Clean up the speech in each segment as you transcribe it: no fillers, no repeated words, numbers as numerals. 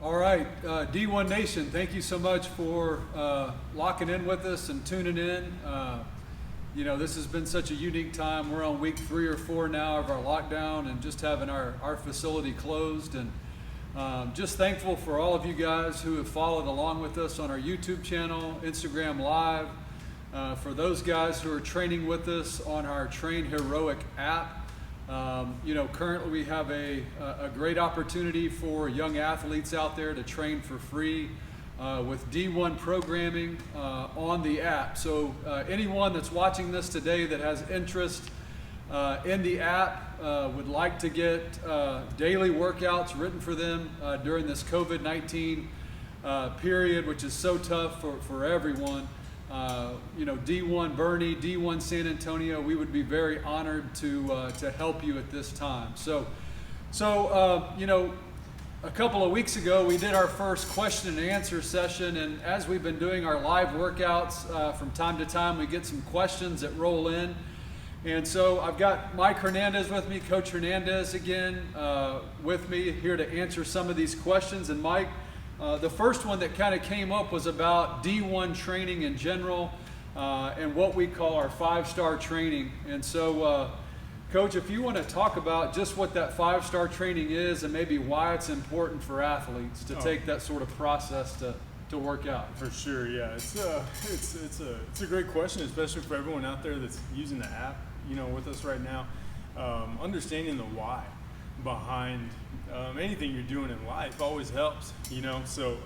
All right, D1 Nation, thank you so much for locking in with us and tuning in. This has been such a unique time. We're on week 3 or 4 now of our lockdown and just having our facility closed. And just thankful for all of you guys who have followed along with us on our YouTube channel, Instagram Live. For those guys who are training with us on our Train Heroic app. Currently we have a great opportunity for young athletes out there to train for free with D1 programming on the app. So anyone that's watching this today that has interest in the app would like to get daily workouts written for them during this COVID-19 period, which is so tough for everyone. D1 Boerne, D1 San Antonio, we would be very honored to help you at this time. So, a couple of weeks ago, we did our first question and answer session, and as we've been doing our live workouts from time to time, we get some questions that roll in. And so I've got Mike Hernandez with me, Coach Hernandez again, with me here to answer some of these questions. And Mike, the first one that kind of came up was about D1 training in general and what we call our 5-star training. And so, Coach, if you want to talk about just what that 5-star training is and maybe why it's important for athletes to take that sort of process to work out. For sure, yeah. It's a great question, especially for everyone out there that's using the app, with us right now. Understanding the why behind anything you're doing in life always helps, So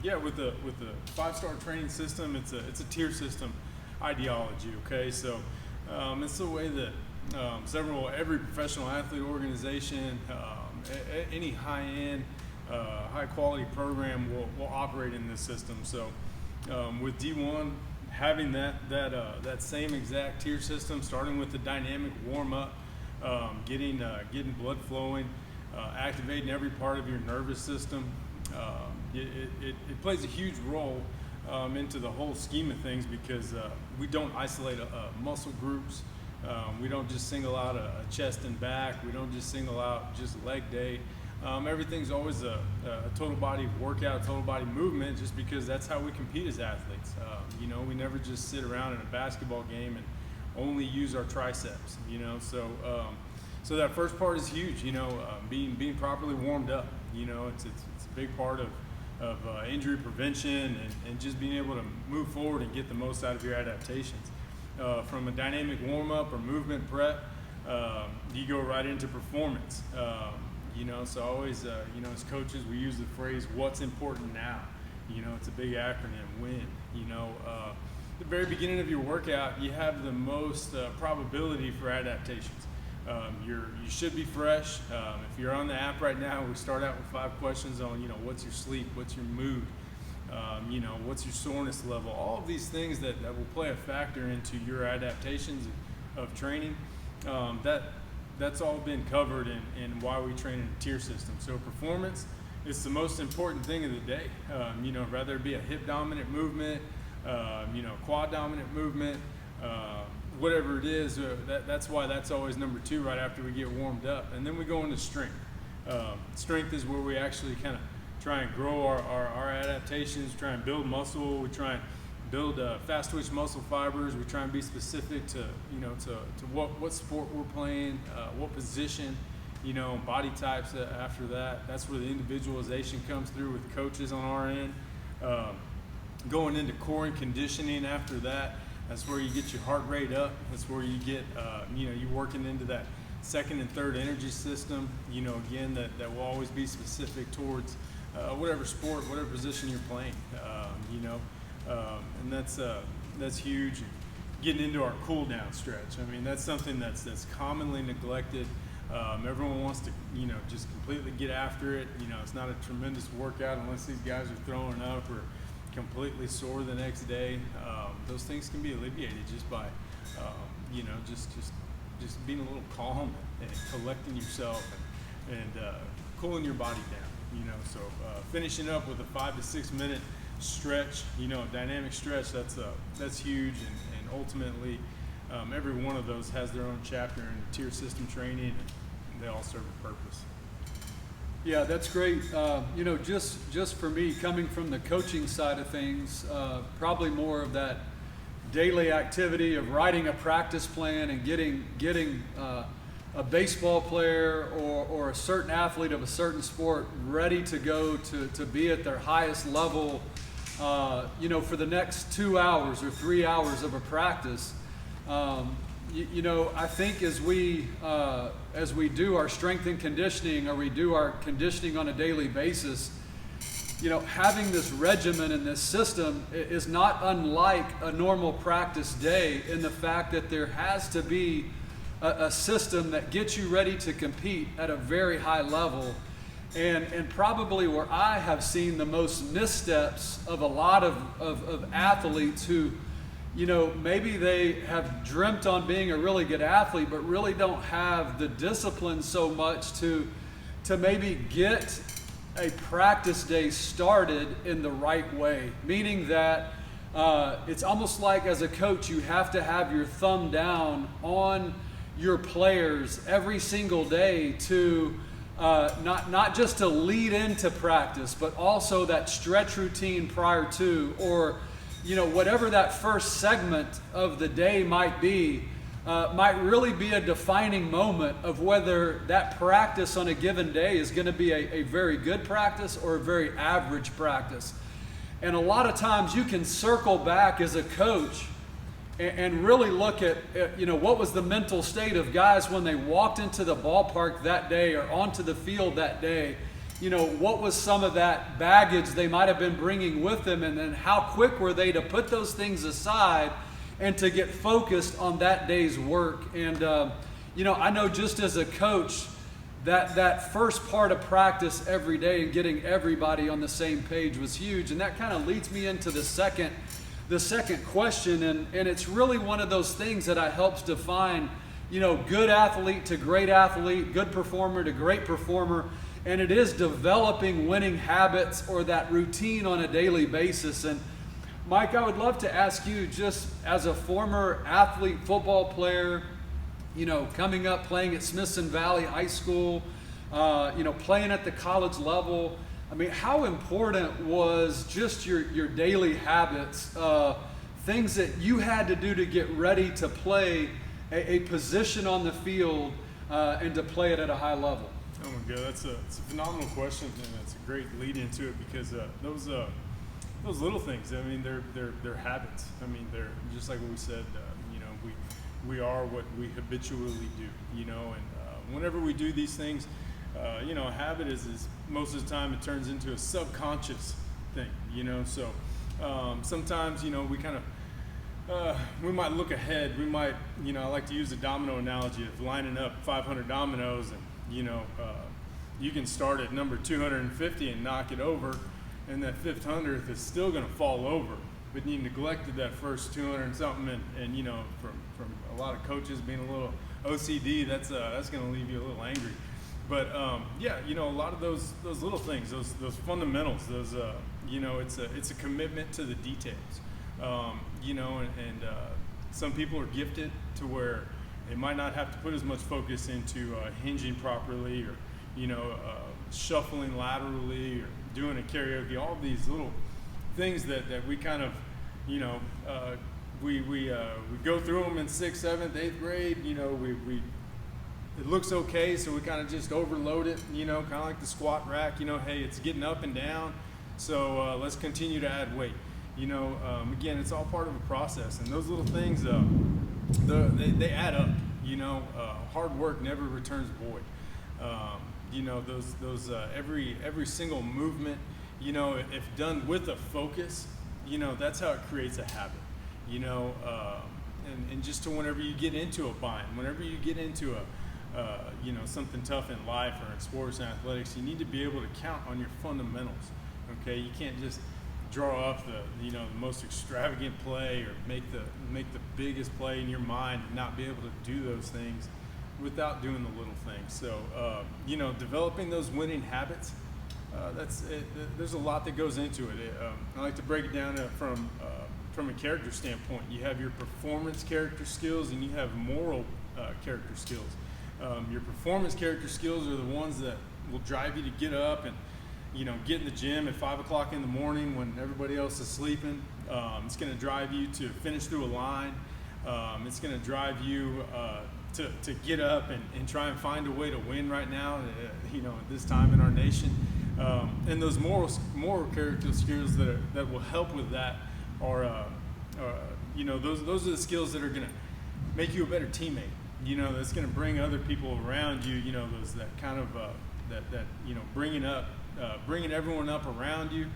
with the 5-star training system, it's a tier system ideology. Okay, so it's the way that every professional athlete organization, any high-end, high-quality program will operate in this system. So with D1 having that same exact tier system, starting with the dynamic warm-up. Getting blood flowing, activating every part of your nervous system. It plays a huge role into the whole scheme of things because we don't isolate muscle groups. We don't just single out a chest and back. We don't just single out just leg day. Everything's always a total body workout, total body movement, just because that's how we compete as athletes. We never just sit around in a basketball game and only use our triceps, so that first part is huge, being properly warmed up, it's a big part of injury prevention and just being able to move forward and get the most out of your adaptations. From a dynamic warm-up or movement prep, you go right into performance, so always, as coaches, we use the phrase, what's important now? It's a big acronym, WIN, the very beginning of your workout, you have the most probability for adaptations. You should be fresh. If you're on the app right now, we start out with 5 questions on, what's your sleep, what's your mood, what's your soreness level. All of these things that will play a factor into your adaptations of training. That's all been covered in why we train in a tier system. So performance is the most important thing of the day. Rather it be a hip dominant movement, quad dominant movement, whatever it is, that's why that's always number 2 right after we get warmed up. And then we go into strength. Strength is where we actually kind of try and grow our adaptations, try and build muscle, we try and build fast twitch muscle fibers, we try and be specific to what sport we're playing, what position, body types after that. That's where the individualization comes through with coaches on our end. Going into core and conditioning after that, that's where you get your heart rate up. That's where you get, you're working into that second and third energy system, again, that will always be specific towards whatever sport, whatever position you're playing, and that's huge. Getting into our cool down stretch. I mean, that's something that's commonly neglected. Everyone wants to, just completely get after it. It's not a tremendous workout unless these guys are throwing up or completely sore the next day. Those things can be alleviated just by, just being a little calm and collecting yourself and cooling your body down. So finishing up with a 5 to 6 minute stretch, dynamic stretch, that's huge, and ultimately every one of those has their own chapter in tier system training, and they all serve a purpose. Yeah, that's great. You know, just for me, coming from the coaching side of things, probably more of that daily activity of writing a practice plan and getting a baseball player or a certain athlete of a certain sport ready to go to be at their highest level, you know, for the next 2 hours or 3 hours of a practice. You know, I think as we do our strength and conditioning, or we do our conditioning on a daily basis, you know, having this regimen and this system is not unlike a normal practice day, in the fact that there has to be a system that gets you ready to compete at a very high level. And probably where I have seen the most missteps of a lot of athletes who, you know, maybe they have dreamt on being a really good athlete, but really don't have the discipline so much to maybe get a practice day started in the right way. Meaning that it's almost like, as a coach, you have to have your thumb down on your players every single day to not just to lead into practice, but also that stretch routine prior to, or you know, whatever that first segment of the day might be, might really be a defining moment of whether that practice on a given day is going to be a very good practice or a very average practice. And a lot of times you can circle back as a coach and really look at, you know, what was the mental state of guys when they walked into the ballpark that day or onto the field that day. You know, what was some of that baggage they might have been bringing with them, and then how quick were they to put those things aside and to get focused on that day's work. And, you know, I know just as a coach, that first part of practice every day and getting everybody on the same page was huge. And that kind of leads me into the second question, and it's really one of those things that I helps define, you know, good athlete to great athlete, good performer to great performer. And it is developing winning habits or that routine on a daily basis. And Mike, I would love to ask you, just as a former athlete, football player, you know, coming up playing at Smithson Valley High School, you know, playing at the college level, I mean, how important was just your daily habits, things that you had to do to get ready to play a position on the field and to play it at a high level? Oh my God, it's a phenomenal question, and it's a great lead into it, because those little things, I mean, they're habits. I mean, they're just like what we said. You know, we are what we habitually do. You know, and whenever we do these things, you know, a habit is most of the time it turns into a subconscious thing. You know, so sometimes, you know, we kind of we might look ahead. We might, you know, I like to use the domino analogy of lining up 500 dominoes, and you know, you can start at number 250 and knock it over, and that 500th is still going to fall over. But you neglected that first 200 and something, and you know, from a lot of coaches being a little OCD, that's going to leave you a little angry. But yeah, you know, a lot of those little things, those fundamentals, those you know, it's a commitment to the details. You know, and some people are gifted to where they might not have to put as much focus into hinging properly, or, you know, shuffling laterally, or doing a karaoke. All these little things that we kind of, you know, we go through them in 6th, 7th, 8th grade. You know, it looks okay, so we kind of just overload it. You know, kind of like the squat rack. You know, hey, it's getting up and down, so let's continue to add weight. You know, again, it's all part of a process, and those little things, they add up. You know, hard work never returns void. You know, those every single movement, you know, if done with a focus, you know, that's how it creates a habit. You know, and just to whenever you get into a bind, whenever you get into you know, something tough in life or in sports and athletics, you need to be able to count on your fundamentals. Okay, you can't just draw up the most extravagant play, or make the biggest play in your mind, and not be able to do those things without doing the little things. So you know, developing those winning habits, that's it. There's a lot that goes into it. I like to break it down from a character standpoint. You have your performance character skills, and you have moral character skills. Your performance character skills are the ones that will drive you to get up and, get in the gym at 5 o'clock in the morning when everybody else is sleeping. It's going to drive you to finish through a line. It's going to drive you to get up and try and find a way to win right now, at this time in our nation. And those moral character skills that will help with that are, those are the skills that are going to make you a better teammate. That's going to bring other people around you. That kind of bringing everyone up around you.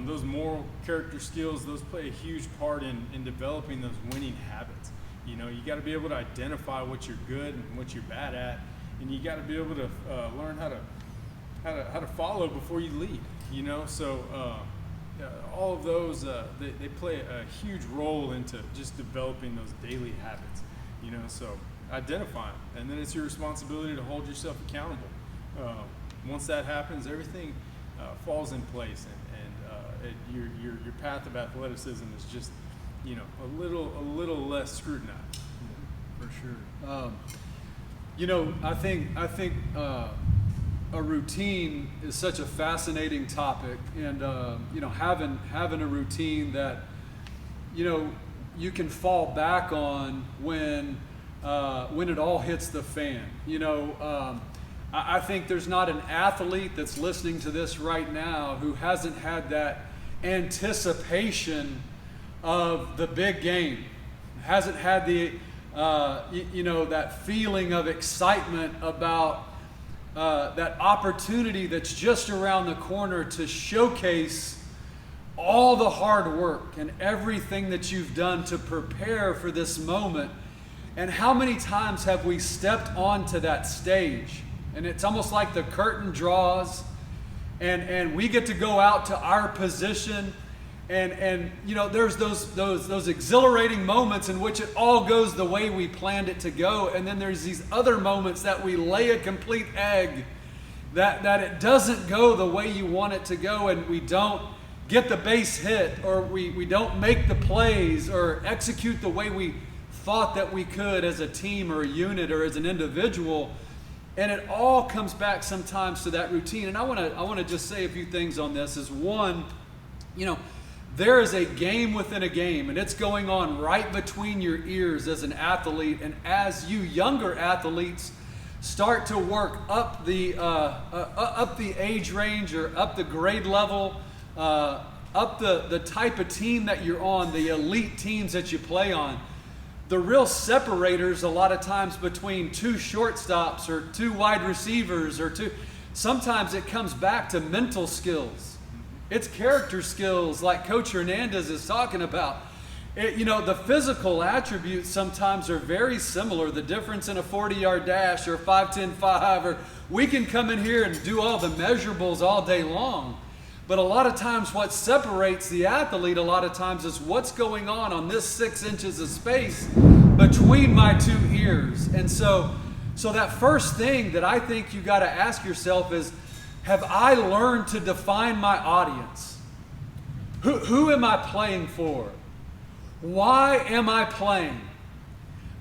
Those moral character skills, those play a huge part in developing those winning habits. You got to be able to identify what you're good and what you're bad at, and you got to be able to learn how to follow before you lead. So all of those they play a huge role into just developing those daily habits. So identify them, and then it's your responsibility to hold yourself accountable. Once that happens, everything falls in place, and your path of athleticism is just a little less scrutinized. For sure. I think a routine is such a fascinating topic, and having a routine that you can fall back on when it all hits the fan. I think there's not an athlete that's listening to this right now who hasn't had that anticipation of the big game, hasn't had the that feeling of excitement about that opportunity that's just around the corner to showcase all the hard work and everything that you've done to prepare for this moment. And how many times have we stepped onto that stage, and it's almost like the curtain draws, and we get to go out to our position, and there's those exhilarating moments in which it all goes the way we planned it to go, and then there's these other moments that we lay a complete egg that it doesn't go the way you want it to go, and we don't get the base hit, or we don't make the plays or execute the way we thought that we could as a team or a unit or as an individual. And it all comes back sometimes to that routine. And I want to just say a few things on this. Is one, there is a game within a game, and it's going on right between your ears as an athlete. And as you younger athletes start to work up the age range, or up the grade level, up the type of team that you're on, the elite teams that you play on, the real separators a lot of times between two shortstops or two wide receivers sometimes it comes back to mental skills. It's character skills, like Coach Hernandez is talking about. The physical attributes sometimes are very similar. The difference in a 40-yard dash or 5-10-5, or we can come in here and do all the measurables all day long. But a lot of times what separates the athlete a lot of times is what's going on this 6 inches of space between my two ears. And so that first thing that I think you got to ask yourself is, have I learned to define my audience? Who am I playing for? Why am I playing?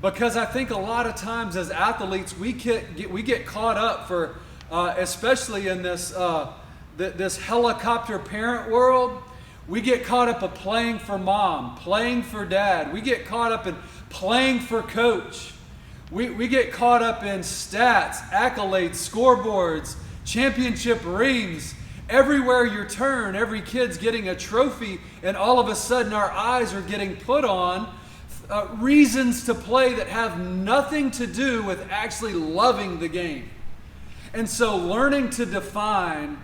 Because I think a lot of times as athletes, we get caught up for, especially in this helicopter parent world, we get caught up in playing for mom, playing for dad. We get caught up in playing for coach. We get caught up in stats, accolades, scoreboards, championship rings. Everywhere you turn, every kid's getting a trophy, and all of a sudden our eyes are getting put on reasons to play that have nothing to do with actually loving the game. And so learning to define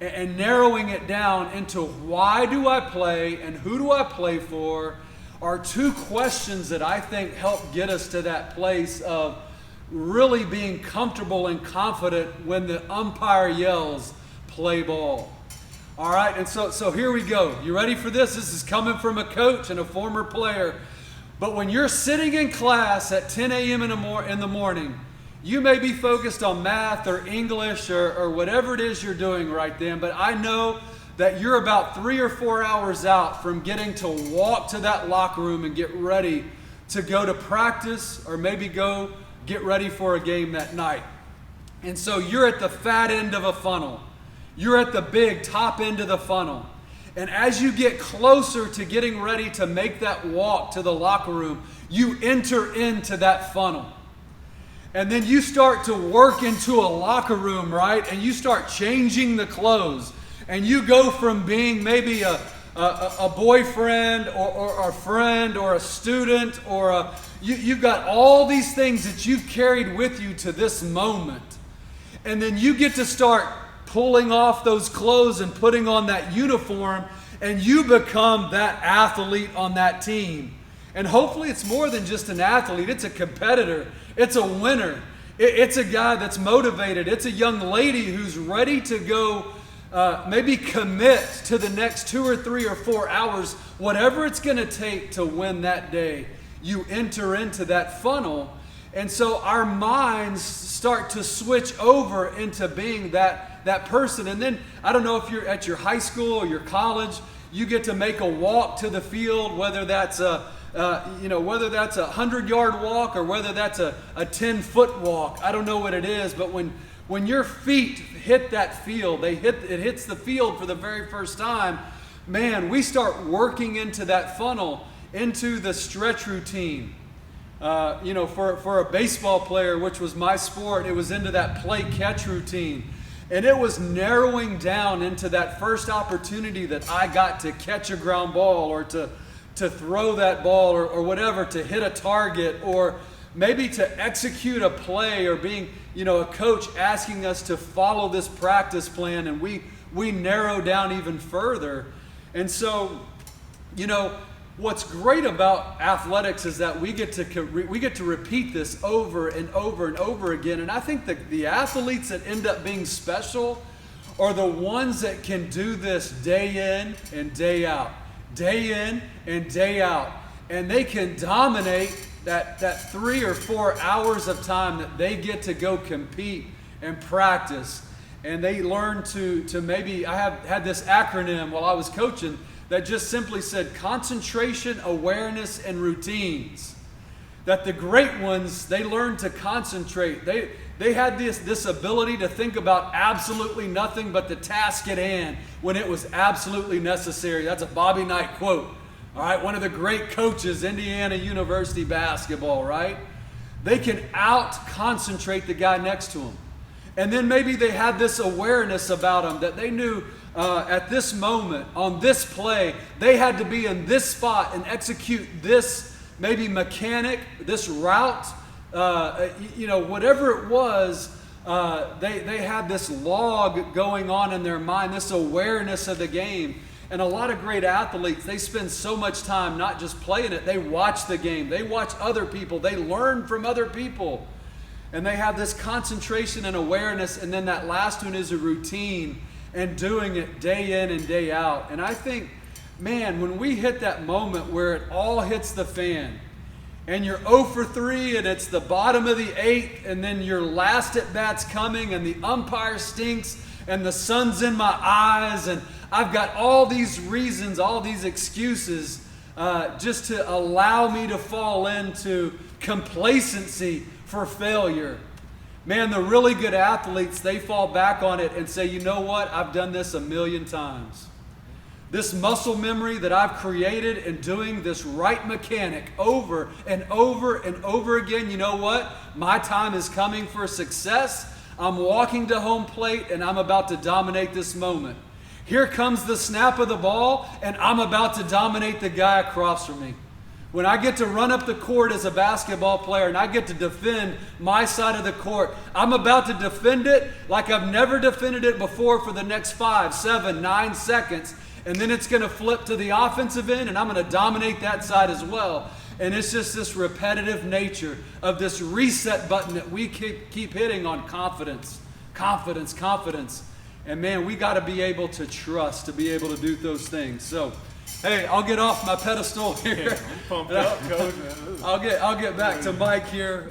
and narrowing it down into why do I play and who do I play for are two questions that I think help get us to that place of really being comfortable and confident when the umpire yells, play ball. All right, and so here we go. You ready for this? This is coming from a coach and a former player. But when you're sitting in class at 10 a.m. in the morning, you may be focused on math or English or whatever it is you're doing right then, but I know that you're about 3 or 4 hours out from getting to walk to that locker room and get ready to go to practice, or maybe go get ready for a game that night. And so you're at the fat end of a funnel. You're at the big top end of the funnel. And as you get closer to getting ready to make that walk to the locker room, you enter into that funnel. And then you start to work into a locker room, right? And you start changing the clothes. And you go from being maybe a boyfriend or a friend or a student or you've got all these things that you've carried with you to this moment. And then you get to start pulling off those clothes and putting on that uniform, and you become that athlete on that team. And hopefully it's more than just an athlete. It's a competitor. It's a winner. It's a guy that's motivated. It's a young lady who's ready to go maybe commit to the next 2 or 3 or 4 hours, whatever it's going to take to win that day. You enter into that funnel. And so our minds start to switch over into being that person. And then, I don't know if you're at your high school or your college, you get to make a walk to the field, whether that's a 100-yard walk or whether that's a 10-foot walk. I don't know what it is, but when your feet hit that field, it hits the field for the very first time, man, we start working into that funnel, into the stretch routine. For a baseball player, which was my sport, it was into that play catch routine. And it was narrowing down into that first opportunity that I got to catch a ground ball or to throw that ball or whatever, to hit a target or maybe to execute a play, or being, a coach asking us to follow this practice plan, and we narrow down even further. And so, what's great about athletics is that we get to repeat this over and over and over again. And I think that the athletes that end up being special are the ones that can do this day in and day out, day in and day out. And they can dominate that 3 or 4 hours of time that they get to go compete and practice. And they learn to maybe, I had this acronym while I was coaching that just simply said concentration, awareness, and routines. That the great ones, they learned to concentrate. They had this ability to think about absolutely nothing but the task at hand when it was absolutely necessary. That's a Bobby Knight quote. All right, one of the great coaches, Indiana University basketball, right? They can out-concentrate the guy next to them. And then maybe they had this awareness about them that they knew at this moment, on this play, they had to be in this spot and execute this maybe mechanic, this route, whatever it was. They had this log going on in their mind, this awareness of the game. And a lot of great athletes, they spend so much time not just playing it, they watch the game, they watch other people, they learn from other people. And they have this concentration and awareness, and then that last one is a routine and doing it day in and day out. And I think, man, when we hit that moment where it all hits the fan, and you're 0 for 3 and it's the bottom of the 8th, and then your last at bat's coming and the umpire stinks and the sun's in my eyes and I've got all these reasons, all these excuses just to allow me to fall into complacency for failure. Man, the really good athletes, they fall back on it and say, you know what? I've done this 1,000,000 times. This muscle memory that I've created in doing this right mechanic over and over and over again, you know what? My time is coming for success. I'm walking to home plate and I'm about to dominate this moment. Here comes the snap of the ball and I'm about to dominate the guy across from me. When I get to run up the court as a basketball player and I get to defend my side of the court, I'm about to defend it like I've never defended it before for the next 5, 7, 9 seconds. And then it's going to flip to the offensive end and I'm going to dominate that side as well. And it's just this repetitive nature of this reset button that we keep hitting on confidence, confidence, confidence. And man, we got to be able to trust to be able to do those things. So, hey, I'll get off my pedestal here. Yeah, I'm pumped up, Coach. I'll get back to Mike here.